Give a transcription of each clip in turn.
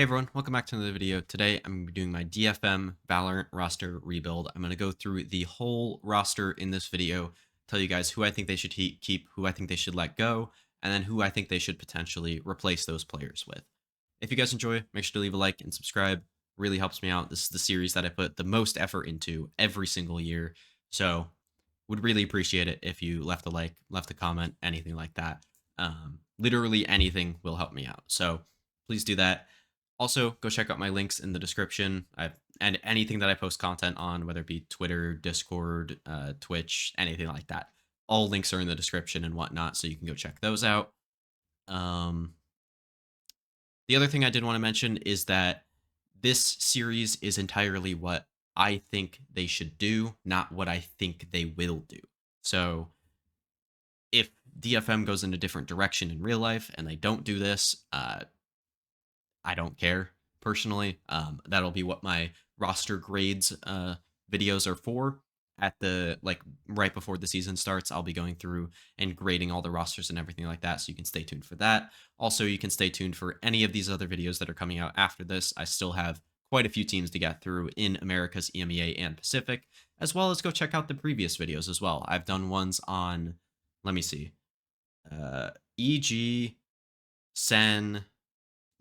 Hey everyone, welcome back to another video. Today I'm going to be doing my DFM Valorant roster rebuild. I'm going to go through the whole roster in this video, tell you guys who I think they should keep, who I think they should let go, and then who I think they should potentially replace those players with. If you guys enjoy, make sure to leave a like and subscribe. Really helps me out. This is the series that I put the most effort into every single year. So would really appreciate it if you left a like, left a comment, anything like that. Literally anything will help me out. So please do that. Also, go check out my links in the description. And anything that I post content on, whether it be Twitter, Discord, Twitch, anything like that. All links are in the description and whatnot, so you can go check those out. Um, the other thing I did want to mention is that this series is entirely what I think they should do, not what I think they will do. So if DFM goes in a different direction in real life and they don't do this, I don't care personally. That'll be what my roster grades videos are for. At the right before the season starts, I'll be going through and grading all the rosters and everything like that. So you can stay tuned for that. Also, you can stay tuned for any of these other videos that are coming out after this. I still have quite a few teams to get through in Americas, EMEA, and Pacific, as well as go check out the previous videos as well. I've done ones on, let me see, EG, Sen,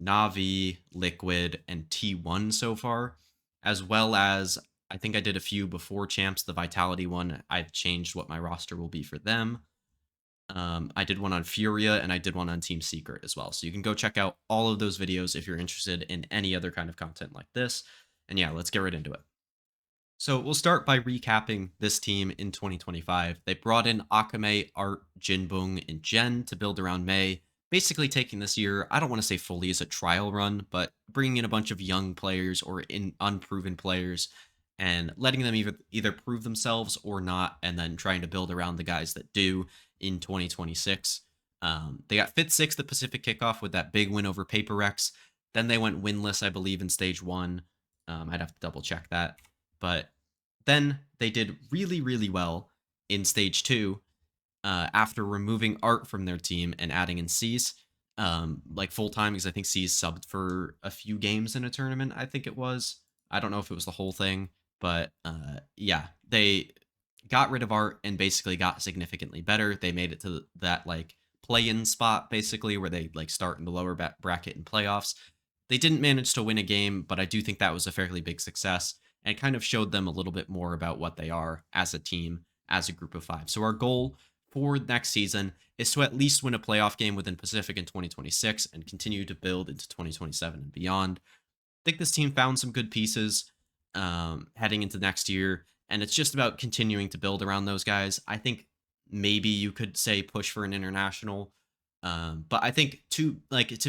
Navi, Liquid, and T1 so far, as well as I think I did a few before Champs, the Vitality one. I've changed what my roster will be for them. I did one on Furia and I did one on Team Secret as well. So you can go check out all of those videos if you're interested in any other kind of content like this. And yeah, let's get right into it. So we'll start by recapping this team in 2025. They brought in Akame, Art, Jinbung, and Jen to build around Mei, basically taking this year, I don't want to say fully as a trial run, but bringing in a bunch of young players or unproven players and letting them either prove themselves or not, and then trying to build around the guys that do in 2026. They got 5th, 6th at Pacific Kickoff with that big win over Paper Rex. Then they went winless, I believe, in Stage 1. I'd have to double check that. But then they did really, really well in Stage 2 after removing Art from their team and adding in Cease, like full time, because I think Cease subbed for a few games in a tournament. I think it was. I don't know if it was the whole thing, but yeah, they got rid of Art and basically got significantly better. They made it to that like play-in spot basically, where they like start in the lower bracket in playoffs. They didn't manage to win a game, but I do think that was a fairly big success and kind of showed them a little bit more about what they are as a team, as a group of 5. So our goal for next season is to at least win a playoff game within Pacific in 2026 and continue to build into 2027 and beyond. I think this team found some good pieces heading into next year, and it's just about continuing to build around those guys. I think maybe you could say push for an international, but I think to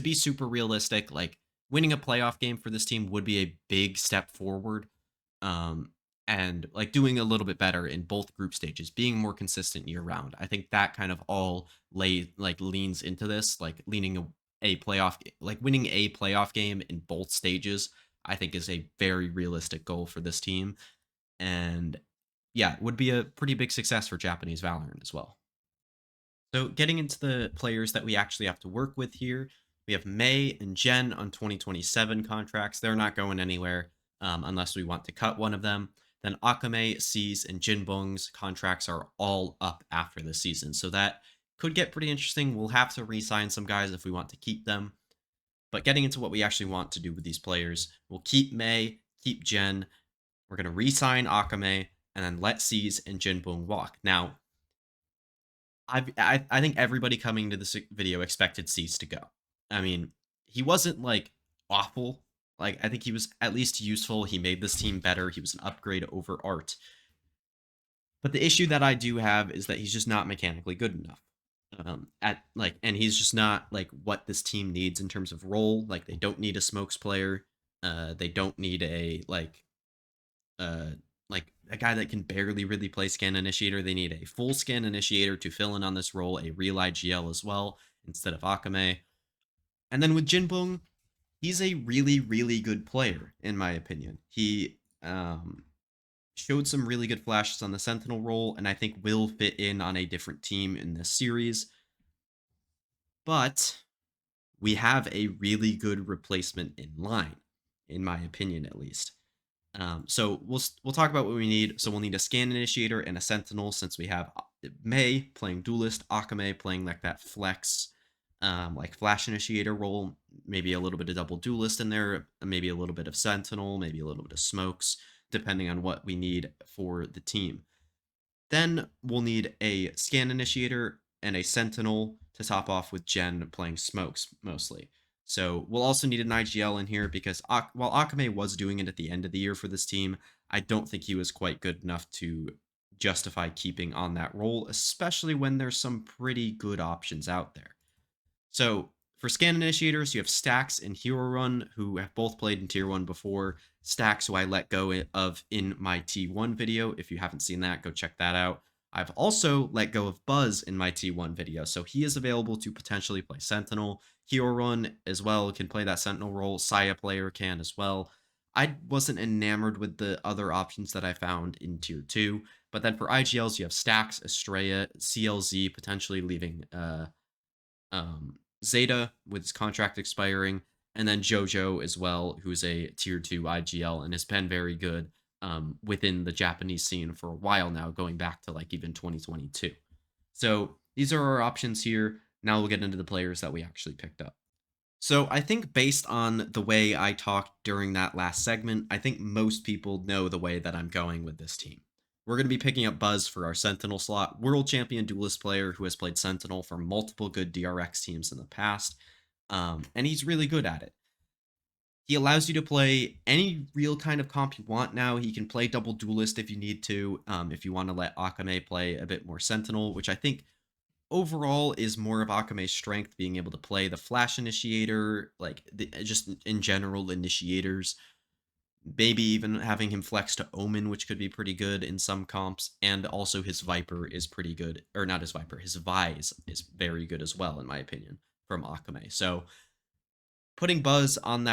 be super realistic, like winning a playoff game for this team would be a big step forward. Um, and like doing a little bit better in both group stages, being more consistent year round. I think that kind of all leans into this, like winning a playoff game in both stages. I think is a very realistic goal for this team, and yeah, would be a pretty big success for Japanese Valorant as well. So getting into the players that we actually have to work with here, we have Mei and Jen on 2027 contracts. They're not going anywhere unless we want to cut one of them. Then Akame, Cease, and Jinbong's contracts are all up after this season. So that could get pretty interesting. We'll have to re-sign some guys if we want to keep them. But getting into what we actually want to do with these players, we'll keep Mei, keep Jen. We're going to re-sign Akame, and then let Cease and Jinbong walk. Now, I think everybody coming to this video expected Cease to go. I mean, he wasn't like awful. Like I think he was at least useful. He made this team better. He was an upgrade over Art. But the issue that I do have is that he's just not mechanically good enough. And he's just not like what this team needs in terms of role. Like they don't need a smokes player. They don't need uh a guy that can barely really play scan initiator. They need a full scan initiator to fill in on this role, a real IGL as well, instead of Akame. And then with Jinbong, he's a really, really good player, in my opinion. He showed some really good flashes on the Sentinel role, and I think will fit in on a different team in this series. But we have a really good replacement in line, in my opinion, at least. So we'll talk about what we need. So we'll need a scan initiator and a sentinel, since we have Mei playing duelist, Akame playing like that flex, like flash initiator role, maybe a little bit of double duelist in there, maybe a little bit of sentinel, maybe a little bit of smokes, depending on what we need for the team. Then we'll need a scan initiator and a sentinel to top off with Jen playing smokes mostly. So we'll also need an IGL in here because while Akame was doing it at the end of the year for this team, I don't think he was quite good enough to justify keeping on that role, especially when there's some pretty good options out there. So for scan initiators, you have Stacks and Hero Run, who have both played in Tier 1 before. Stacks, who I let go of in my T1 video. If you haven't seen that, go check that out. I've also let go of Buzz in my T1 video, so he is available to potentially play Sentinel. Hero Run as well can play that Sentinel role. Saya player can as well. I wasn't enamored with the other options that I found in Tier 2, but then for IGLs, you have Stacks, Estrella, CLZ, potentially leaving Zeta with his contract expiring, and then JoJo as well, who's a tier 2 IGL and has been very good within the Japanese scene for a while now, going back to like even 2022. So these are our options here. Now we'll get into the players that we actually picked up. So I think based on the way I talked during that last segment, I think most people know the way that I'm going with this team. We're going to be picking up Buzz for our Sentinel slot, world champion duelist player who has played Sentinel for multiple good DRX teams in the past, and he's really good at it. He allows you to play any real kind of comp you want now. He can play double duelist if you need to, if you want to let Akame play a bit more Sentinel, which I think overall is more of Akame's strength, being able to play the flash initiator, like just in general initiators. Maybe even having him flex to Omen, which could be pretty good in some comps, and also his Viper is pretty good, or not his Viper, his Vise is very good as well, in my opinion, from Akame. So putting Buzz on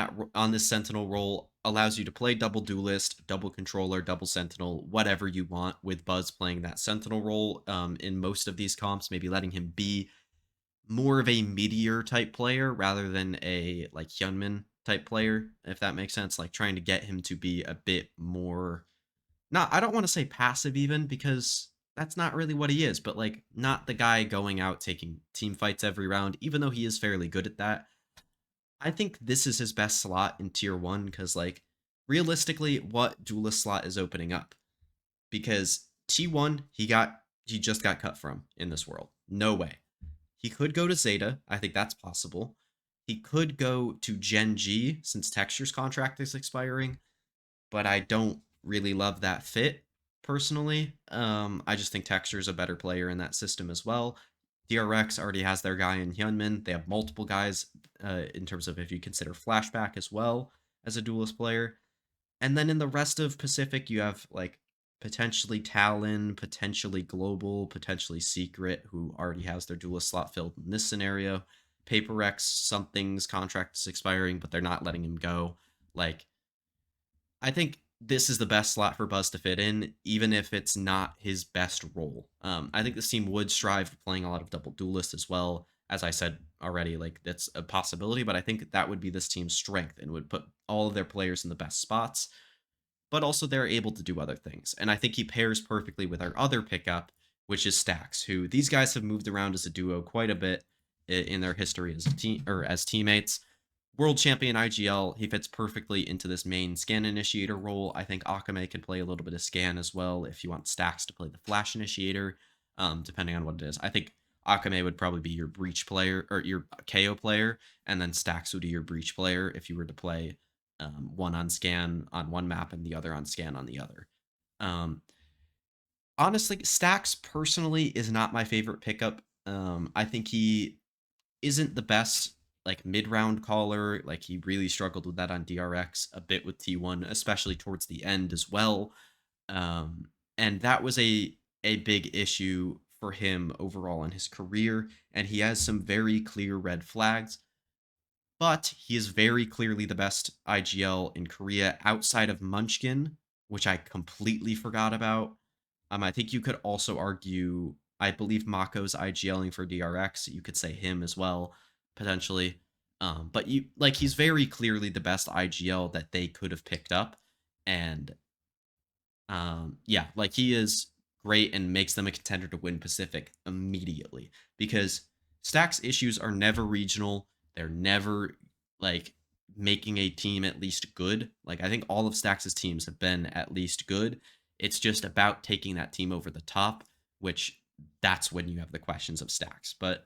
this Sentinel role allows you to play double duelist, double controller, double Sentinel, whatever you want, with Buzz playing that Sentinel role in most of these comps, maybe letting him be more of a meteor type player rather than a like Hyunmin type player, if that makes sense. Like trying to get him to be a bit more, not, I don't want to say passive even, because that's not really what he is, but like not the guy going out taking team fights every round, even though he is fairly good at that. I think this is his best slot in tier 1 because like realistically, what duelist slot is opening up? Because T1 he just got cut from in this world. No way. He could go to Zeta. I think that's possible. He could go to Gen G since Texture's contract is expiring, but I don't really love that fit personally. I just think Texture's a better player in that system as well. DRX already has their guy in Hyunmin. They have multiple guys in terms of if you consider Flashback as well as a duelist player. And then in the rest of Pacific, you have like potentially Talon, potentially Global, potentially Secret, who already has their duelist slot filled in this scenario. Paper X, something's contract is expiring, but they're not letting him go. Like, I think this is the best slot for Buzz to fit in, even if it's not his best role. I think this team would strive for playing a lot of double duelist as well. As I said already, like that's a possibility, but I think that would be this team's strength and would put all of their players in the best spots. But also they're able to do other things. And I think he pairs perfectly with our other pickup, which is Stacks, who these guys have moved around as a duo quite a bit in their history as a team or as teammates. World champion IGL, he fits perfectly into this main scan initiator role. I think Akame can play a little bit of scan as well if you want Stacks to play the flash initiator, depending on what it is. I think Akame would probably be your breach player or your KO player, and then Stacks would be your breach player if you were to play one on scan on one map and the other on scan on the other. Honestly, Stacks personally is not my favorite pickup. I think he isn't the best like mid-round caller. Like he really struggled with that on DRX a bit with T1, especially towards the end as well. And that was a big issue for him overall in his career. And he has some very clear red flags. But he is very clearly the best IGL in Korea outside of Munchkin, which I completely forgot about. I think you could also argue, I believe Mako's IGLing for DRX. You could say him as well, potentially. But you like he's very clearly the best IGL that they could have picked up, and yeah, like he is great and makes them a contender to win Pacific immediately because Stack's issues are never regional. They're never like making a team at least good. Like I think all of Stack's teams have been at least good. It's just about taking that team over the top, which that's when you have the questions of Stacks. But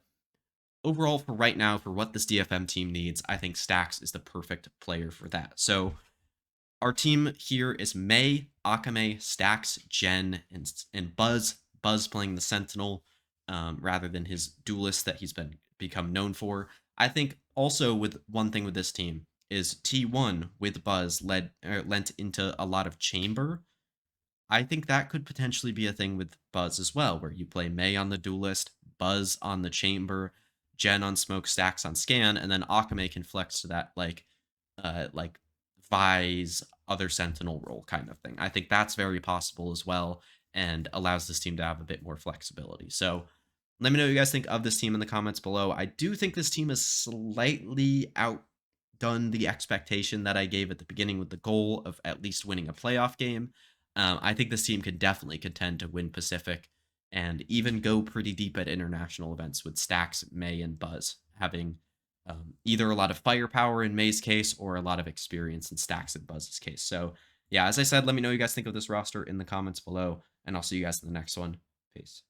overall, for right now, for what this DFM team needs, I think Stacks is the perfect player for that. So our team here is May, Akame, Stax, Jen, and Buzz. Buzz playing the Sentinel rather than his duelist that he's become known for. I think also with one thing with this team is T1 with Buzz lent into a lot of chamber. I think that could potentially be a thing with Buzz as well, where you play May on the duelist, Buzz on the chamber, Jen on smoke, Stacks on scan, and then Akame can flex to that like Vi's other sentinel role kind of thing. I think that's very possible as well and allows this team to have a bit more flexibility. So let me know what you guys think of this team in the comments below. I do think this team is slightly outdone the expectation that I gave at the beginning with the goal of at least winning a playoff game. I think this team could definitely contend to win Pacific and even go pretty deep at international events with Stacks, May, and Buzz having either a lot of firepower in May's case or a lot of experience in Stacks and Buzz's case. So, yeah, as I said, let me know what you guys think of this roster in the comments below, and I'll see you guys in the next one. Peace.